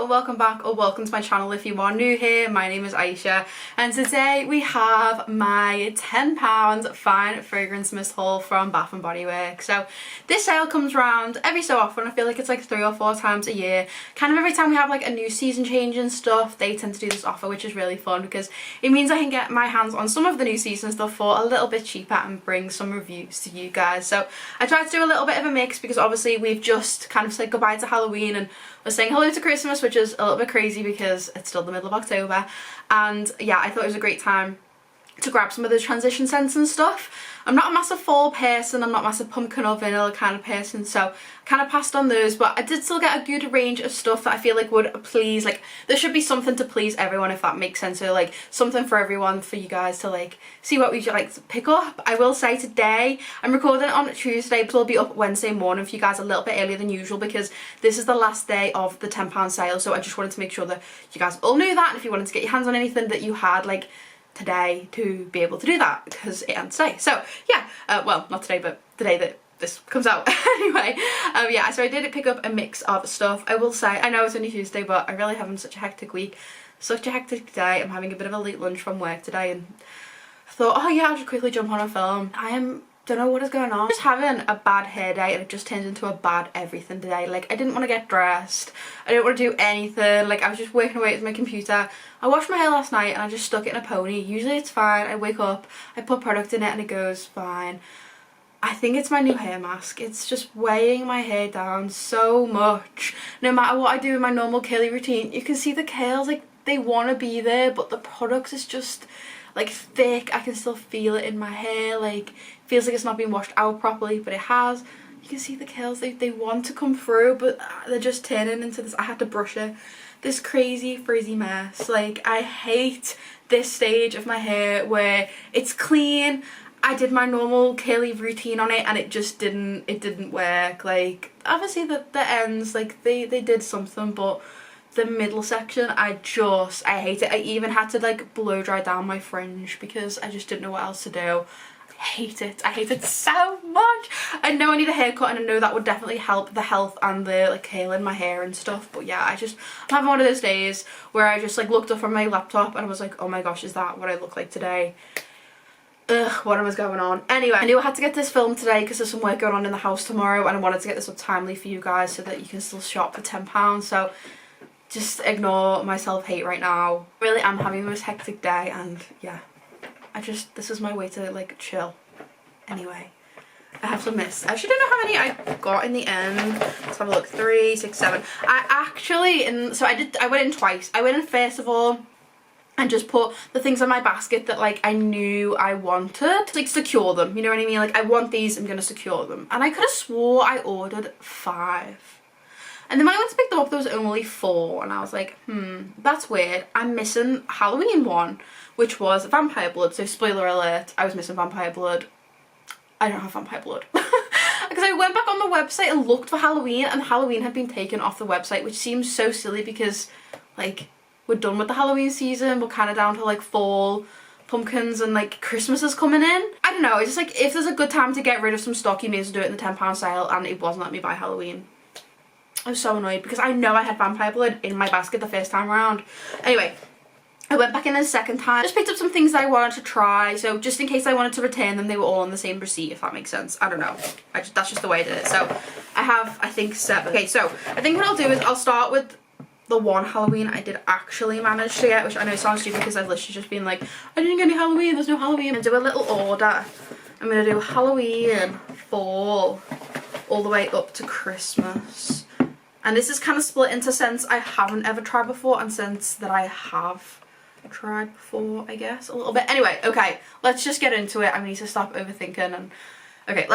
Hello, welcome back or welcome to my channel if you are new here. My name is Aisha and today we have my £10 fine fragrance mist haul from Bath and Body Works. So this sale comes around every so often. I feel like it's like 3 or 4 times a year. Kind of every time we have like a new season change and stuff, they tend to do this offer, which is really fun because it means I can get my hands on some of the new season stuff for a little bit cheaper and bring some reviews to you guys. So I tried to do a little bit of a mix because obviously we've just kind of said goodbye to Halloween and we're saying hello to Christmas, which is a little bit crazy because it's still the middle of October. And yeah, I thought it was a great time to grab some of the transition scents and stuff. I'm not a massive fall person, I'm not a massive pumpkin or vanilla kind of person, so I kind of passed on those, but I did still get a good range of stuff that I feel like would please, like there should be something to please everyone if that makes sense, so like something for everyone for you guys to like see what we'd like to pick up. I will say today, I'm recording it on Tuesday, but it'll be up Wednesday morning for you guys a little bit earlier than usual because this is the last day of the £10 sale, so I just wanted to make sure that you guys all knew that, and if you wanted to get your hands on anything that you had like today to be able to do that because it ends today. So yeah, well not today but the day that this comes out. Anyway, yeah, so I did pick up a mix of stuff. I will say, I know it's only Tuesday but I really having such a hectic week, such a hectic day. I'm having a bit of a late lunch from work today and I thought, oh yeah, I'll just quickly jump on a film. Don't know what is going on. Just having a bad hair day and it just turns into a bad everything today. Like I didn't want to get dressed, I didn't want to do anything, like I was just working away at my computer. I washed my hair last night and I just stuck it in a pony. Usually it's fine, I wake up, I put product in it and it goes fine. I think it's my new hair mask. It's just weighing my hair down so much. No matter what I do in my normal curly routine, you can see the curls, like they want to be there, but the product is just like thick. I can still feel it in my hair, like feels like it's not being washed out properly, but it has. You can see the curls, they want to come through but they're just turning into this, I had to brush it, this crazy frizzy mess. Like I hate this stage of my hair where it's clean, I did my normal curly routine on it and it just didn't work. Like obviously the ends, like they did something, but the middle section I hate it. I even had to like blow dry down my fringe because I just didn't know what else to do. I hate it so much. I know I need a haircut and I know that would definitely help the health and the like curl in my hair and stuff, but yeah, I'm having one of those days where I just like looked up from my laptop and I was like, oh my gosh, is that what I look like today? Ugh, what was going on? Anyway, I knew I had to get this filmed today because there's some work going on in the house tomorrow and I wanted to get this up timely for you guys so that you can still shop for £10, so just ignore my self-hate right now. Really am having the most hectic day and yeah, this is my way to like chill. Anyway, I have some mist. I actually don't know how many I got in the end. Let's have a look. 3, 6, 7. I actually, I went in twice. I went in first of all and just put the things on my basket that like I knew I wanted to like secure them, you know what I mean? Like I want these, I'm gonna secure them. And I could have swore I ordered 5. And then when I went to pick them up there was only 4 and I was like, that's weird. I'm missing Halloween one, which was Vampire Blood. So spoiler alert, I was missing Vampire Blood. I don't have Vampire Blood. Because I went back on the website and looked for Halloween and Halloween had been taken off the website, which seems so silly because like we're done with the Halloween season, we're kind of down to like fall, pumpkins and like Christmas is coming in. I don't know, it's just like if there's a good time to get rid of some stock you may as well do it in the £10 sale, and it wasn't letting me buy Halloween. I was so annoyed because I know I had Vampire Blood in my basket the first time around. Anyway, I went back in a second time, just picked up some things that I wanted to try, so just in case I wanted to return them, they were all on the same receipt, if that makes sense. I don't know. That's just the way I did it. So I have, I think, 7. Okay, so I think what I'll do is I'll start with the one Halloween I did actually manage to get, which I know sounds stupid because I've literally just been like, I didn't get any Halloween, there's no Halloween. I'm gonna do a little order. I'm gonna do Halloween, fall, all the way up to Christmas. And this is kind of split into scents I haven't ever tried before and scents that I have tried before, I guess, a little bit. Anyway, okay, let's just get into it. I need to stop overthinking and okay,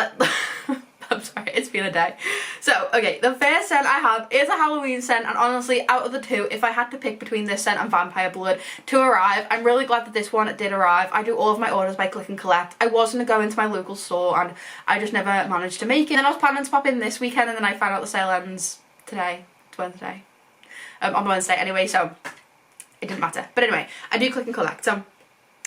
I'm sorry, it's been a day. So, okay, the first scent I have is a Halloween scent, and honestly, out of the two, if I had to pick between this scent and Vampire Blood to arrive, I'm really glad that this one did arrive. I do all of my orders by click and collect. I was going to go into my local store and I just never managed to make it. And then I was planning to pop in this weekend and then I found out the sale ends today. It's Wednesday. On Wednesday anyway, so it didn't matter. But anyway, I do click and collect. So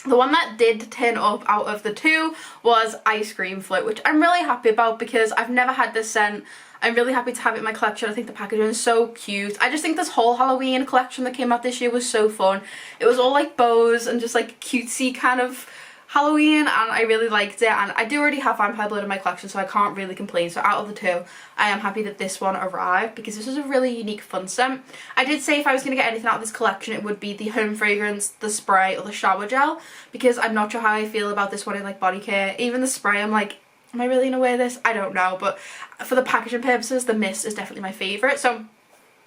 the one that did turn up out of the two was Ice Cream Float, which I'm really happy about because I've never had this scent. I'm really happy to have it in my collection. I think the packaging is so cute. I just think this whole Halloween collection that came out this year was so fun. It was all like bows and just like cutesy kind of Halloween, and I really liked it, and I do already have Vampire Blood in my collection, so I can't really complain. So out of the two, I am happy that this one arrived because this is a really unique fun scent. I did say if I was going to get anything out of this collection, it would be the home fragrance, the spray, or the shower gel, because I'm not sure how I feel about this one in like body care. Even the spray, I'm like, am I really gonna wear this? I don't know, but for the packaging purposes, the mist is definitely my favourite. So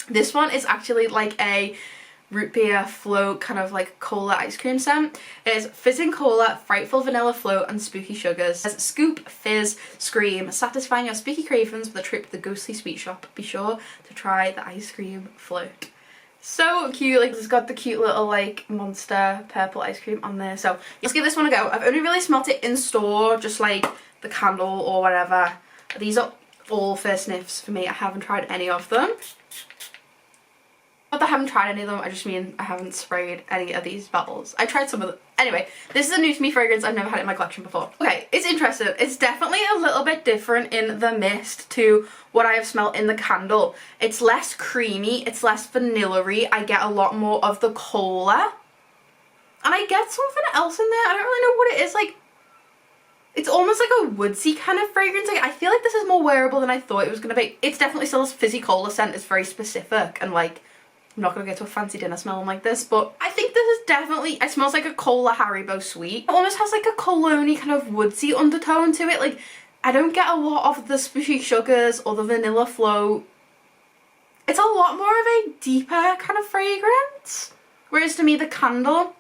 this one is actually like a root beer float kind of like cola ice cream scent. It is fizzing cola, frightful vanilla float, and spooky sugars. It has scoop, fizz, scream, satisfying your spooky cravings with a trip to the ghostly sweet shop. Be sure to try the ice cream float. So cute, like it's got the cute little like monster purple ice cream on there. So let's give this one a go. I've only really smelt it in store, just like the candle or whatever. These are all first sniffs for me. I haven't tried any of them. Not that I haven't tried any of them, I just mean I haven't sprayed any of these bottles. I tried some of them. Anyway, this is a new to me fragrance. I've never had it in my collection before. Okay, it's interesting. It's definitely a little bit different in the mist to what I have smelled in the candle. It's less creamy, it's less vanilla-y. I get a lot more of the cola. And I get something else in there. I don't really know what it is. Like, it's almost like a woodsy kind of fragrance. Like, I feel like this is more wearable than I thought it was going to be. It's definitely still a fizzy cola scent. It's very specific and like, I'm not going to get to a fancy dinner smelling like this, but I think this is definitely, it smells like a cola Haribo sweet. It almost has like a cologne-y kind of woodsy undertone to it. Like, I don't get a lot of the spooky sugars or the vanilla float. It's a lot more of a deeper kind of fragrance. Whereas to me, the candle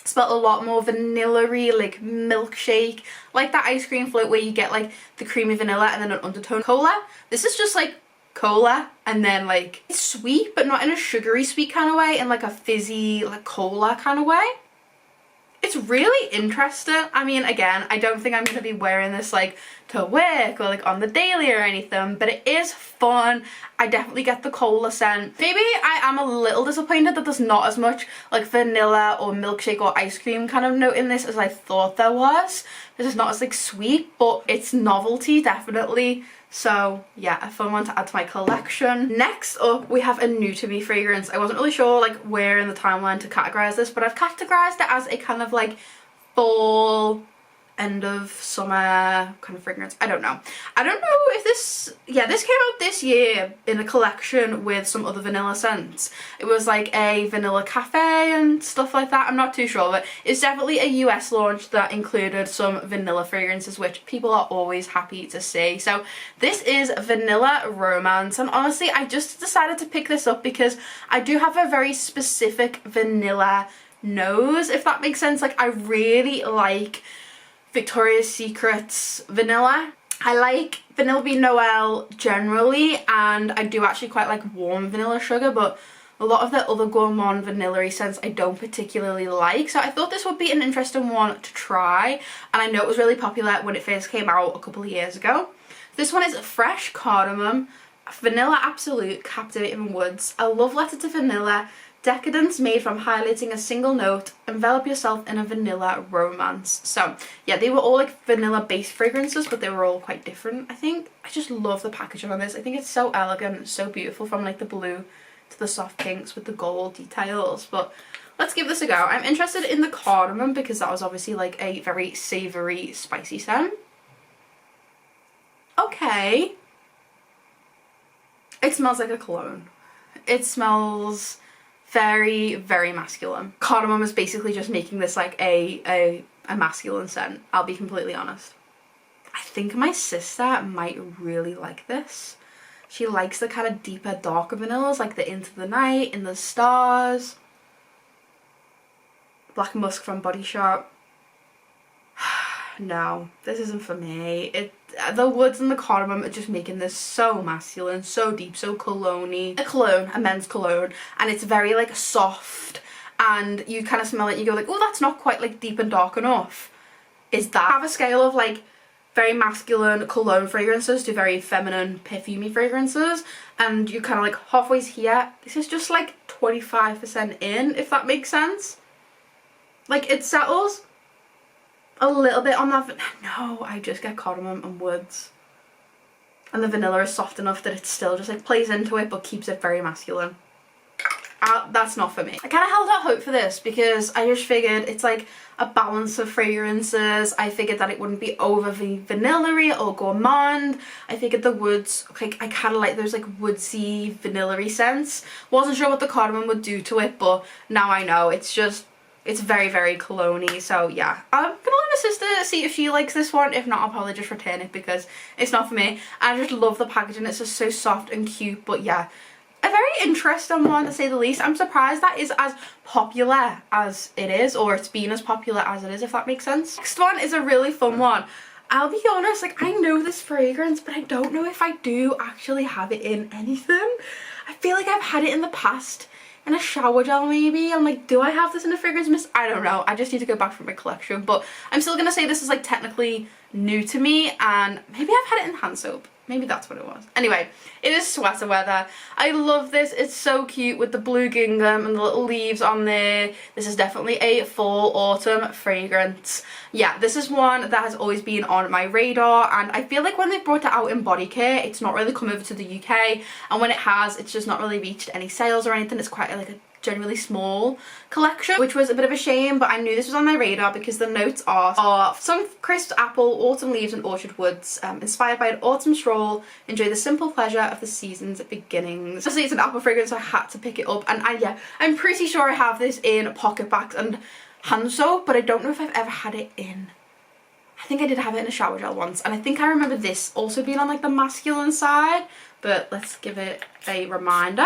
smelled a lot more vanilla-y, like milkshake, like that ice cream float where you get like the creamy vanilla and then an undertone cola. This is just like cola and then like it's sweet but not in a sugary sweet kind of way, in like a fizzy like cola kind of way. It's really interesting. I mean, again, I don't think I'm going to be wearing this like to work or like on the daily or anything, but it is fun. I definitely get the cola scent. Maybe I am a little disappointed that there's not as much like vanilla or milkshake or ice cream kind of note in this as I thought there was. It's not as like sweet, but it's novelty definitely. So yeah, a fun one to add to my collection. Next up, we have a new to me fragrance. I wasn't really sure like where in the timeline to categorize this, but I've categorized it as a kind of like fall, end of summer kind of fragrance. I don't know if this, yeah, this came out this year in a collection with some other vanilla scents. It was like a vanilla cafe and stuff like that. I'm not too sure, but it's definitely a US launch that included some vanilla fragrances, which people are always happy to see. So this is Vanilla Romance, and honestly I just decided to pick this up because I do have a very specific vanilla nose, if that makes sense. Like, I really like Victoria's Secret's vanilla. I like Vanilla Bean Noel generally, and I do actually quite like warm vanilla sugar, but a lot of the other gourmand vanilla-y scents I don't particularly like. So I thought this would be an interesting one to try, and I know it was really popular when it first came out a couple of years ago. This one is Fresh Cardamom, Vanilla Absolute, Captivating Woods, a love letter to vanilla, decadence made from highlighting a single note, envelop yourself in a vanilla romance. So yeah, they were all like vanilla based fragrances, but they were all quite different, I think. I just love the packaging on this. I think it's so elegant and so beautiful, from like the blue to the soft pinks with the gold details. But let's give this a go. I'm interested in the cardamom because that was obviously like a very savoury, spicy scent. Okay. It smells like a cologne. It smells very, very masculine. Cardamom is basically just making this like a masculine scent, I'll be completely honest. I think my sister might really like this. She likes the kind of deeper, darker vanillas, like the Into the Night, In the Stars, Black Musk from Body Shop. No, this isn't for me. The woods and the cardamom are just making this so masculine, so deep, so cologne-y. A cologne, a men's cologne, and it's very like soft, and you kind of smell it and you go like, oh, that's not quite like deep and dark enough. Is that? I have a scale of like very masculine cologne fragrances to very feminine perfumey fragrances, and you kind of like halfway here. This is just like 25% in, if that makes sense. Like, it settles a little bit on that. No, I just get cardamom and woods. and the vanilla is soft enough that it still just like plays into it but keeps it very masculine. That's not for me. I kind of held out hope for this because I just figured it's like a balance of fragrances. I figured that it wouldn't be overly vanilla-y or gourmand. I figured the woods, like, I kind of like those like woodsy vanilla-y scents. Wasn't sure what the cardamom would do to it, but now I know. It's just, it's very, very cologne-y. So yeah, I'm gonna let my sister see if she likes this one. If not, I'll probably just return it because it's not for me. I just love the packaging. It's just so soft and cute, but yeah, a very interesting one to say the least. I'm surprised that is as popular as it is, or it's been as popular as it is, if that makes sense. Next one is a really fun one. I'll be honest, like, I know this fragrance, but I don't know if I do actually have it in anything. I feel like I've had it in the past in a shower gel maybe. I'm like, do I have this in a fragrance mist? I don't know. I just need to go back through my collection, but I'm still gonna say this is like technically new to me, and maybe I've had it in hand soap. Maybe that's what it was. Anyway, it is sweater weather. I love this. It's so cute with the blue gingham and the little leaves on there. This is definitely a fall autumn fragrance. Yeah, this is one that has always been on my radar, and I feel like when they brought it out in body care, it's not really come over to the UK, and when it has, it's just not really reached any sales or anything. It's quite like a generally small collection, which was a bit of a shame, but I knew this was on my radar because the notes are some crisp apple, autumn leaves and orchard woods, inspired by an autumn stroll, enjoy the simple pleasure of the season's beginnings. Obviously it's an apple fragrance, so I had to pick it up, and yeah, I'm pretty sure I have this in pocket bags and hand soap, but I don't know if I've ever had it in, I think I did have it in a shower gel once, and I think I remember this also being on like the masculine side, but let's give it a reminder.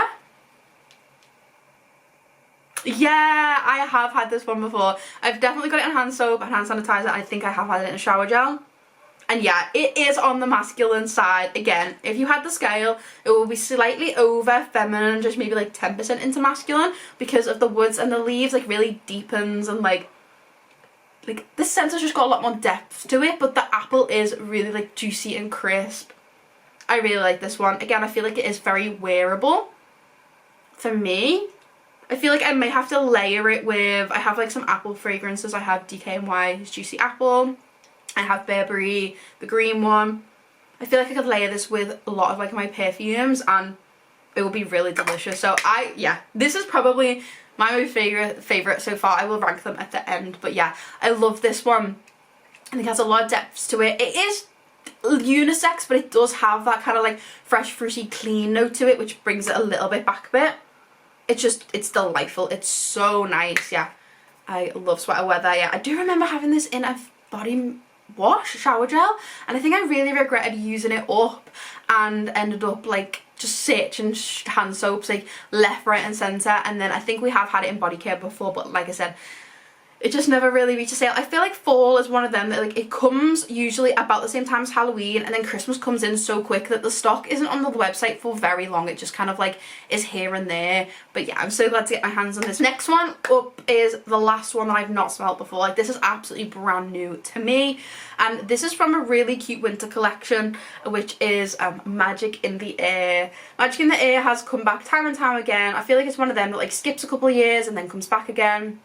Yeah, I have had this one before. I've definitely got it in hand soap and hand sanitizer. I think I have had it in a shower gel. And yeah, it is on the masculine side. Again, if you had the scale, it will be slightly over feminine, just maybe like 10% into masculine, because of the woods and the leaves like really deepens, and like the scent has just got a lot more depth to it, but the apple is really like juicy and crisp. I really like this one. Again, I feel like it is very wearable for me. I feel like I may have to layer it with, I have like some apple fragrances. I have DKNY's Juicy Apple. I have Burberry, the green one. I feel like I could layer this with a lot of like my perfumes and it would be really delicious. So yeah, this is probably my most favorite so far. I will rank them at the end, but yeah, I love this one. I think it has a lot of depth to it. It is unisex, but it does have that kind of like fresh, fruity, clean note to it, which brings it a little bit back a bit. It's delightful. It's so nice. Yeah, I love sweater weather. Yeah, I do remember having this in a body wash shower gel, and I think I really regretted using it up and ended up like just searching hand soaps like left, right and centre, and then I think we have had it in body care before, but like I said, it just never really reached a sale. I feel like fall is one of them that like it comes usually about the same time as Halloween, and then Christmas comes in so quick that the stock isn't on the website for very long. It just kind of like is here and there. But yeah, I'm so glad to get my hands on this. Next one up is the last one that I've not smelled before. Like this is absolutely brand new to me, and this is from a really cute winter collection, which is Magic in the Air. Magic in the Air has come back time and time again. I feel like it's one of them that like skips a couple of years and then comes back again.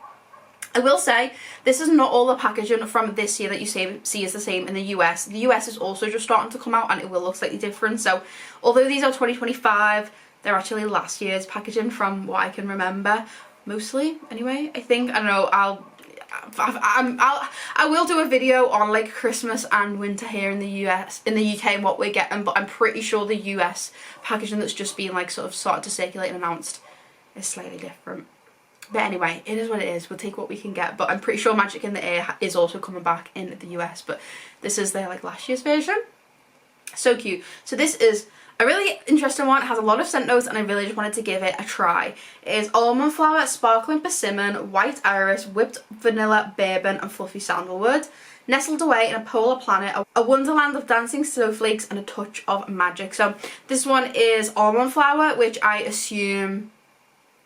I will say, this is not all the packaging from this year that you see is the same in the US. The US is also just starting to come out and it will look slightly different. So although these are 2025, they're actually last year's packaging from what I can remember. Mostly, anyway, I think. I don't know, I will do a video on like Christmas and winter here in the US, in the UK, and what we're getting, but I'm pretty sure the US packaging that's just been like sort of started to circulate and announced is slightly different. But anyway, it is what it is. We'll take what we can get. But I'm pretty sure Magic in the Air is also coming back in the US. But this is their like last year's version. So cute. So this is a really interesting one. It has a lot of scent notes and I really just wanted to give it a try. It is almond flower, sparkling persimmon, white iris, whipped vanilla, bourbon and fluffy sandalwood. Nestled away in a polar planet, a wonderland of dancing snowflakes and a touch of magic. So this one is almond flower, which I assume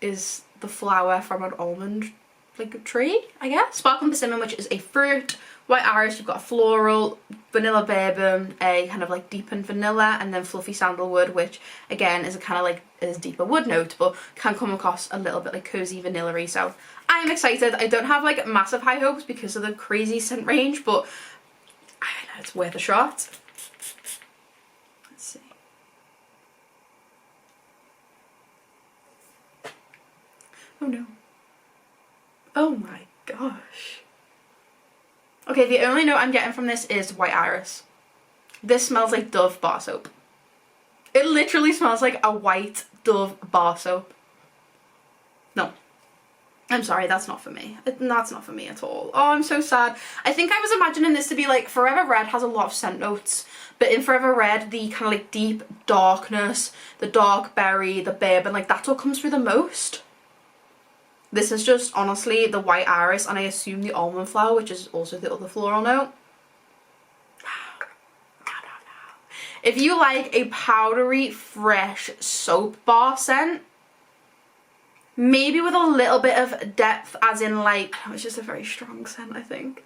is the flower from an almond like a tree, I guess. Sparkling persimmon, which is a fruit. White iris, you've got a floral. Vanilla bourbon, a kind of like deepened vanilla, and then fluffy sandalwood, which again is a kind of like is deeper wood note, but can come across a little bit like cozy vanilla-y. So I'm excited. I don't have like massive high hopes because of the crazy scent range, but I don't know, it's worth a shot. Let's see. Oh no. Oh my gosh. Okay, the only note I'm getting from this is white iris. This smells like Dove bar soap. It literally smells like a white Dove bar soap. No. I'm sorry, that's not for me. That's not for me at all. Oh, I'm so sad. I think I was imagining this to be like, Forever Red has a lot of scent notes, but in Forever Red, the kind of like deep darkness, the dark berry, the bourbon, like that's what comes through the most. This is just honestly the white iris, and I assume the almond flower, which is also the other floral note. If you like a powdery, fresh soap bar scent, maybe with a little bit of depth, as in like, it's just a very strong scent, I think.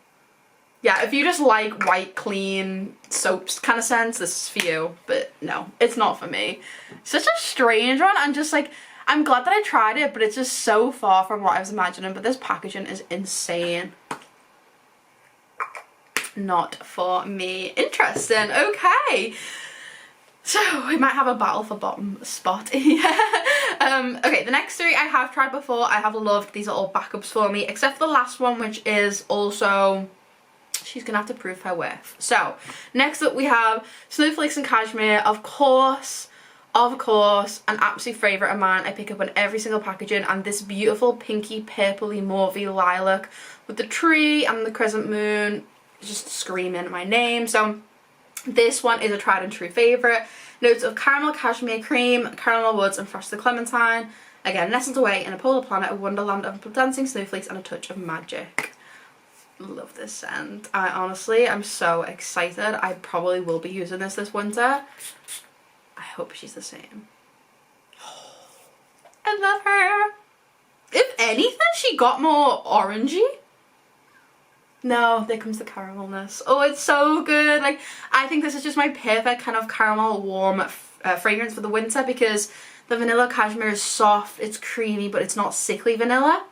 Yeah, if you just like white, clean soaps kind of scents, this is for you. But no, it's not for me. Such a strange one, and just like, I'm glad that I tried it, but it's just so far from what I was imagining. But this packaging is insane. Not for me. Interesting. Okay. So we might have a battle for bottom spot. Okay, the next three I have tried before. I have loved. These are all backups for me, except for the last one, which is also, she's gonna have to prove her worth. So next up we have Snowflakes and Cashmere. Of course, an absolute favourite of mine. I pick up on every single packaging, and this beautiful pinky purpley mauvey lilac with the tree and the crescent moon just screaming my name. So this one is a tried and true favourite. Notes of caramel, cashmere cream, caramel woods and frosted clementine. Again, nestled away in a polar planet, a wonderland of dancing snowflakes and a touch of magic. Love this scent. I'm so excited. I probably will be using this winter. I hope she's the same. I love her. If anything, she got more orangey. No, there comes the caramelness. Oh, it's so good. Like, I think this is just my perfect kind of caramel warm fragrance for the winter, because the vanilla cashmere is soft, it's creamy, but it's not sickly vanilla.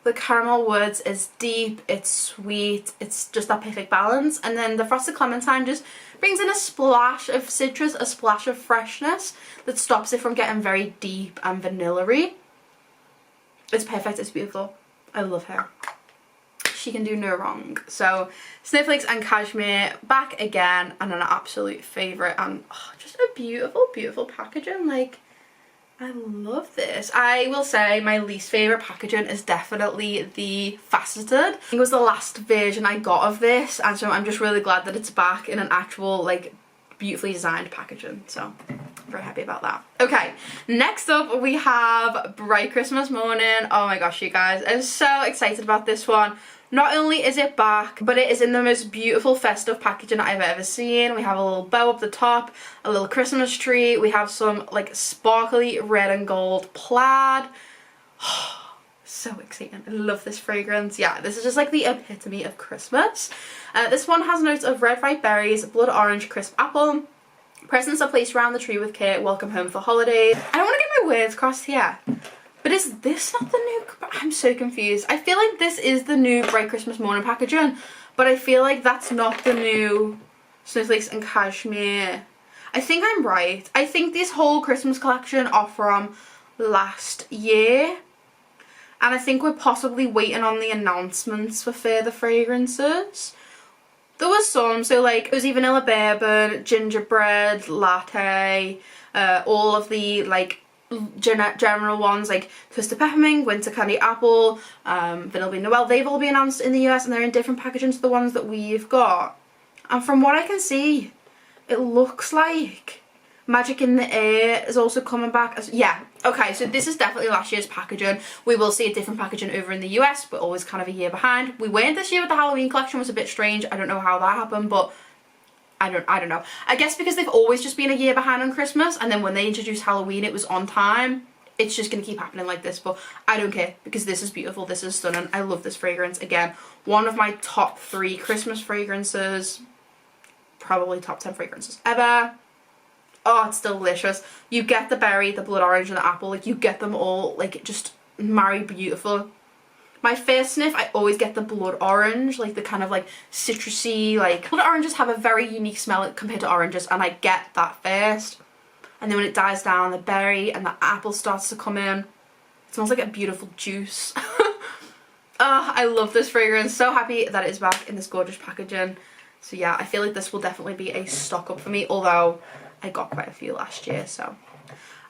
The caramel woods is deep, it's sweet, it's just that perfect balance. And then the frosted clementine just brings in a splash of citrus, a splash of freshness that stops it from getting very deep and vanilla-y. It's perfect, it's beautiful. I love her. She can do no wrong. So Snowflakes and Cashmere back again, and an absolute favourite, and just a beautiful packaging. Like, I love this. I will say my least favourite packaging is definitely the faceted. It was the last version I got of this, and so I'm just really glad that it's back in an actual like beautifully designed packaging. So very happy about that. Okay, next up we have Bright Christmas Morning. Oh my gosh, you guys, I'm so excited about this one. Not only is it back, but it is in the most beautiful festive packaging I've ever seen. We have a little bow up the top, a little Christmas tree. We have some like sparkly red and gold plaid. So exciting. I love this fragrance. Yeah, this is just like the epitome of Christmas. This one has notes of red ripe berries, blood orange, crisp apple. Presents are placed around the tree with care. Welcome home for holidays. I don't want to get my words crossed here, but is this not the new? I'm so confused. I feel like this is the new Bright Christmas Morning packaging, but I feel like that's not the new Snowflakes and Cashmere. I think I'm right. I think this whole Christmas collection are from last year, and I think we're possibly waiting on the announcements for further fragrances. There was some, so like Uzi Vanilla Bourbon, Gingerbread Latte, all of the like general ones like Twisted Peppermint, Winter Candy Apple, Vanilla Bean Noel. They've all been announced in the US, and they're in different packaging to the ones that we've got. And from what I can see, it looks like Magic in the Air is also coming back. Yeah, okay, so this is definitely last year's packaging. We will see a different packaging over in the US, but always kind of a year behind. We weren't this year with the Halloween collection, was a bit strange. I don't know how that happened, but I don't know. I guess because they've always just been a year behind on Christmas, and then when they introduced Halloween, it was on time. It's just going to keep happening like this, but I don't care, because this is beautiful, this is stunning. I love this fragrance. Again, one of my top 3 Christmas fragrances, probably top 10 fragrances ever. Oh, it's delicious. You get the berry, the blood orange and the apple, like you get them all like just marry beautiful. My first sniff, I always get the blood orange, like the kind of like citrusy, like blood oranges have a very unique smell compared to oranges, and I get that first. And then when it dies down, the berry and the apple starts to come in. It smells like a beautiful juice. Oh, I love this fragrance. So happy that it is back in this gorgeous packaging. So yeah, I feel like this will definitely be a stock up for me, although I got quite a few last year, so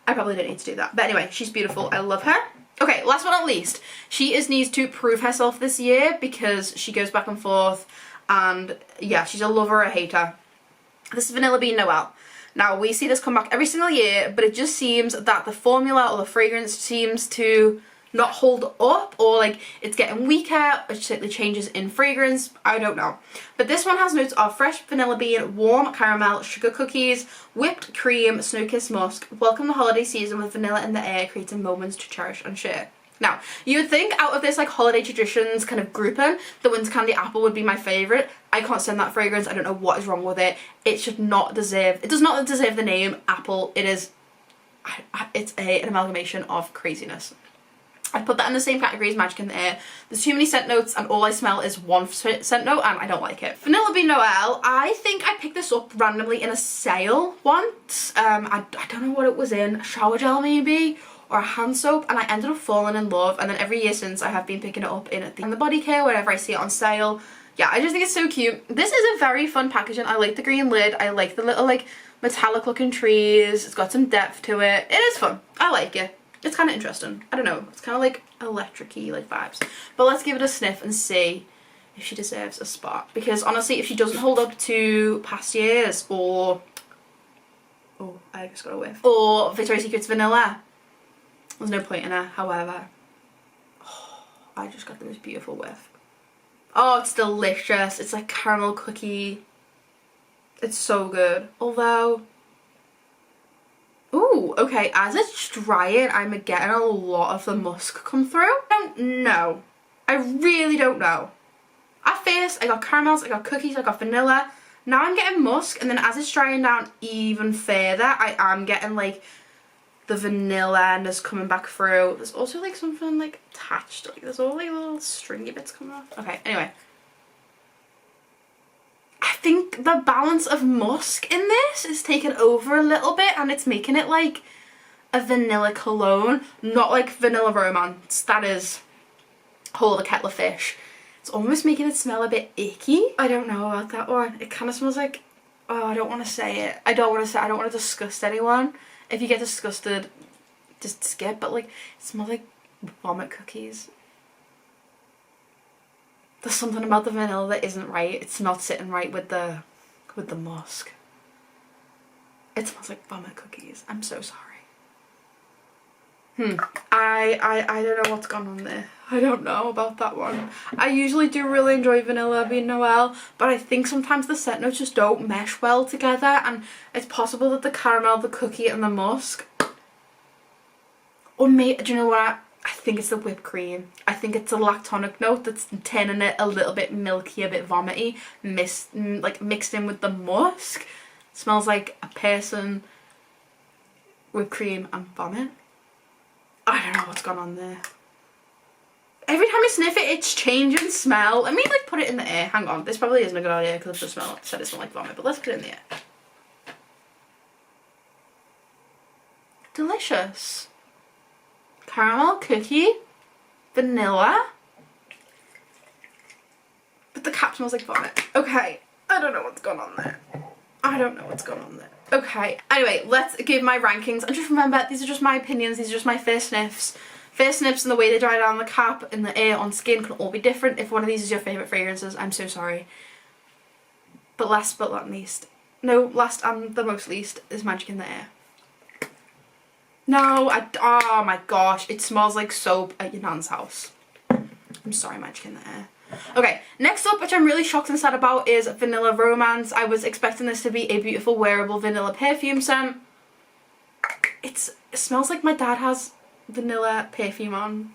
I probably don't need to do that. But anyway, she's beautiful. I love her. Okay, last but not least, she needs to prove herself this year because she goes back and forth, and yeah, she's a lover or a hater. This is Vanilla Bean Noel. Now, we see this come back every single year, but it just seems that the formula or the fragrance seems to not hold up, or like it's getting weaker, or the changes in fragrance, I don't know. But this one has notes of fresh vanilla bean, warm caramel, sugar cookies, whipped cream, snow-kissed musk. Welcome the holiday season with vanilla in the air, creating moments to cherish and share. Now, you would think out of this like holiday traditions kind of grouping, the Winter Candy Apple would be my favourite. I can't stand that fragrance. I don't know what is wrong with it. It does not deserve the name Apple. It is, it's an amalgamation of craziness. I'd put that in the same category as Magic in the Air. There's too many scent notes and all I smell is one scent note and I don't like it. Vanilla Bean Noel, I think I picked this up randomly in a sale once. I don't know what it was in, a shower gel maybe, or a hand soap, and I ended up falling in love, and then every year since I have been picking it up in the body care whenever I see it on sale. Yeah, I just think it's so cute. This is a very fun packaging. I like the green lid. I like the little like metallic looking trees. It's got some depth to it. It is fun. I like it. It's kind of interesting. I don't know. It's kind of like electric-y like vibes. But let's give it a sniff and see if she deserves a spot. Because honestly, if she doesn't hold up to past years or... Oh, I just got a whiff. Or Victoria's Secret's Vanilla, there's no point in her. However, oh, I just got the most beautiful whiff. Oh, it's delicious. It's like caramel cookie. It's so good. Although... Ooh, okay, as it's drying, I'm getting a lot of the musk come through. I don't know. I really don't know. At first, I got caramels, I got cookies, I got vanilla. Now I'm getting musk, and then as it's drying down even further, I am getting, like, the vanilla-ness coming back through. There's also, like, something, like, attached. Like, there's all, like, little stringy bits coming off. Okay, anyway. I think the balance of musk in this is taken over a little bit and it's making it like a vanilla cologne, not like Vanilla Romance. That is a whole other kettle of fish. It's almost making it smell a bit icky. I don't know about that one. It kind of smells like, oh, I don't want to say it. I don't want to disgust anyone. If you get disgusted, just skip. But like, it smells like vomit cookies. There's something about the vanilla that isn't right. It's not sitting right with the musk. It smells like vomit cookies. I'm so sorry. I don't know what's gone on there. I don't know about that one. I usually do really enjoy Vanilla Bean Noel, but I think sometimes the scent notes just don't mesh well together, and it's possible that the caramel, the cookie, and the musk, or maybe, do you know what? I think it's the whipped cream. I think it's a lactonic note that's turning it a little bit milky, a bit vomity, mixed in with the musk. It smells like a person, whipped cream and vomit. I don't know what's gone on there. Every time I sniff it, it's changing smell. Let me like put it in the air. Hang on, this probably isn't a good idea because I've just said it smells like vomit, but let's put it in the air. Delicious. Caramel, cookie, vanilla, but the cap smells like vomit. Okay, I don't know what's going on there. Okay, anyway, let's give my rankings. And just remember, these are just my opinions, these are just my first sniffs. First sniffs and the way they dry down the cap, in the air, on skin can all be different. If one of these is your favourite fragrances, I'm so sorry. But last but not least, no, last and the most least is Magic in the Air. No, oh my gosh, it smells like soap at your nan's house. I'm sorry, Magic in the Air. Okay, next up, which I'm really shocked and sad about, is Vanilla Romance. I was expecting this to be a beautiful wearable vanilla perfume scent. It smells like my dad has vanilla perfume on,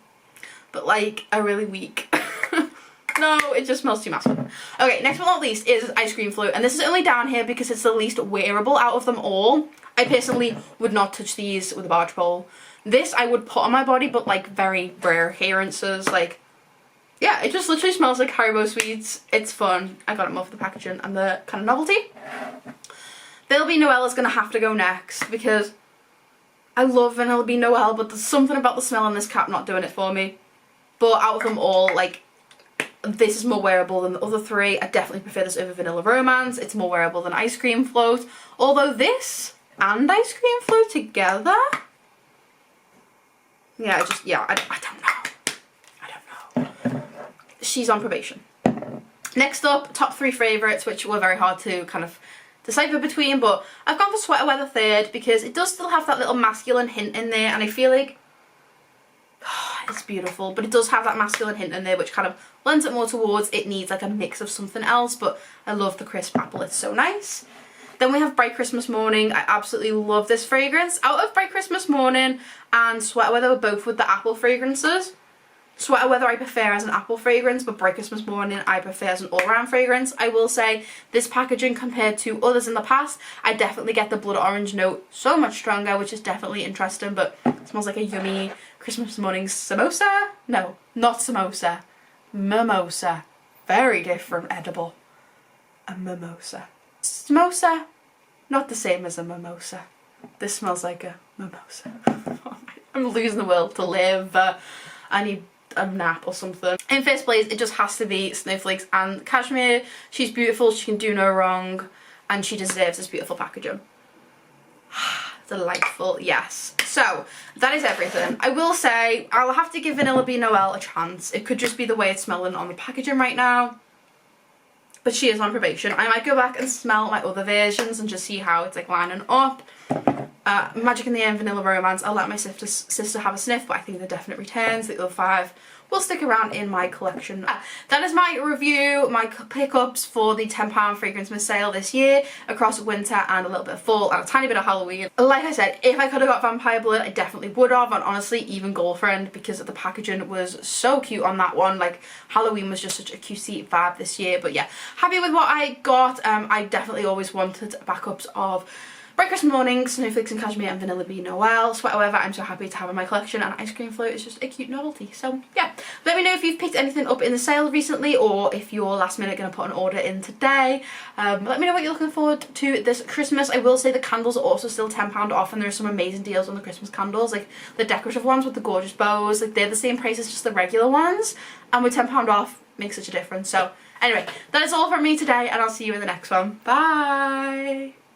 but like a really weak. No, it just smells too massive. Okay, next but not least is Ice Cream Float, and this is only down here because it's the least wearable out of them all. I personally would not touch these with a barge pole. This I would put on my body, but like very rare occurrences. Like, yeah, it just literally smells like Haribo sweets. It's fun. I got it more for the packaging and the kind of novelty. Vanilla Bean Noel is going to have to go next because I love Vanilla Bean Noel, but there's something about the smell on this cap not doing it for me. But out of them all, like, this is more wearable than the other three. I definitely prefer this over Vanilla Romance. It's more wearable than Ice Cream Float. Although this and Ice Cream Float together, yeah, I don't know. I don't know. She's on probation. Next up, top 3 favourites, which were very hard to kind of decipher between, but I've gone for Sweater Weather third because it does still have that little masculine hint in there, and I feel like it's beautiful, but it does have that masculine hint in there, which kind of lends it more towards it needs like a mix of something else. But I love the crisp apple, it's so nice. Then we have Bright Christmas Morning. I absolutely love this fragrance. Out of Bright Christmas Morning and Sweater Weather were both with the apple fragrances. Sweater Weather I prefer as an apple fragrance, but Bright Christmas Morning I prefer as an all-round fragrance. I will say this packaging compared to others in the past, I definitely get the blood orange note so much stronger, which is definitely interesting, but it smells like a yummy Christmas morning samosa? No, not samosa. Mimosa. Very different edible. A mimosa. Samosa, not the same as a mimosa. This smells like a mimosa. I'm losing the will to live. I need a nap or something. In first place, it just has to be Snowflakes and Cashmere. She's beautiful, she can do no wrong, and she deserves this beautiful packaging. Delightful, yes. So, that is everything. I will say, I'll have to give Vanilla Bean Noel a chance. It could just be the way it's smelling on the packaging right now. But she is on probation. I might go back and smell my other versions and just see how it's like lining up. Magic in the Air and Vanilla Romance, I'll let my sister have a sniff, but I think they're definite returns. The other 5 will stick around in my collection. That is my review, my pickups for the £10 Fragrance Mist sale this year across winter and a little bit of fall and a tiny bit of Halloween. Like I said, if I could have got Vampire Blood, I definitely would have, and honestly even Girlfriend, because the packaging was so cute on that one. Like, Halloween was just such a cutesy vibe this year. But yeah, happy with what I got. I definitely always wanted backups of Bright Christmas Morning, Snowflakes and Cashmere and Vanilla Bean Noel. Sweater Weather I'm so happy to have in my collection, and Ice Cream Float is just a cute novelty. So yeah, let me know if you've picked anything up in the sale recently, or if you're last minute going to put an order in today. Let me know what you're looking forward to this Christmas. I will say the candles are also still £10 off, and there are some amazing deals on the Christmas candles, like the decorative ones with the gorgeous bows. Like, they're the same price as just the regular ones, and with £10 off makes such a difference. So anyway, that is all from me today, and I'll see you in the next one. Bye!